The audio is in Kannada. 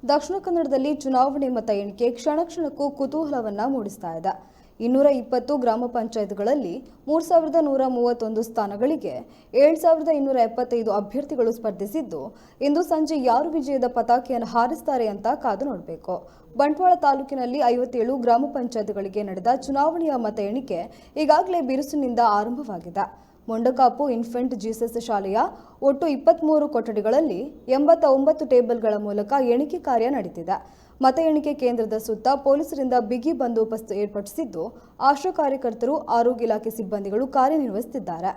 ದಕ್ಷಿಣ ಕನ್ನಡದಲ್ಲಿ ಚುನಾವಣೆ ಮತ ಎಣಿಕೆ ಕ್ಷಣಕ್ಕೂ ಕುತೂಹಲವನ್ನ ಮೂಡಿಸ್ತಾ ಇದೆ. 220 ಗ್ರಾಮ ಪಂಚಾಯತ್ಗಳಲ್ಲಿ 3131 ಸ್ಥಾನಗಳಿಗೆ 7275 ಅಭ್ಯರ್ಥಿಗಳು ಸ್ಪರ್ಧಿಸಿದ್ದು, ಇಂದು ಸಂಜೆ ಯಾರು ವಿಜಯದ ಪತಾಕೆಯನ್ನು ಹಾರಿಸುತ್ತಾರೆ ಅಂತ ಕಾದು ನೋಡಬೇಕು. ಬಂಟ್ವಾಳ ತಾಲೂಕಿನಲ್ಲಿ 57 ಗ್ರಾಮ ಪಂಚಾಯತ್ಗಳಿಗೆ ನಡೆದ ಚುನಾವಣೆಯ ಮತ ಎಣಿಕೆ ಈಗಾಗಲೇ ಬಿರುಸಿನಿಂದ ಆರಂಭವಾಗಿದೆ. ಮೊಂಡಕಾಪು ಇನ್ಫೆಂಟ್ ಜೀಸಸ್ ಶಾಲೆಯ ಒಟ್ಟು 23 ಕೊಠಡಿಗಳಲ್ಲಿ 89 ಟೇಬಲ್ಗಳ ಮೂಲಕ ಎಣಿಕೆ ಕಾರ್ಯ ನಡೆದಿದೆ. ಮತ ಎಣಿಕೆ ಕೇಂದ್ರದ ಸುತ್ತ ಪೊಲೀಸರಿಂದ ಬಿಗಿ ಬಂದೋಬಸ್ತ್ ಏರ್ಪಡಿಸಿದ್ದು, ಆಶಾ ಕಾರ್ಯಕರ್ತರು, ಆರೋಗ್ಯ ಇಲಾಖೆ ಸಿಬ್ಬಂದಿಗಳು ಕಾರ್ಯನಿರ್ವಹಿಸುತ್ತಿದ್ದಾರೆ.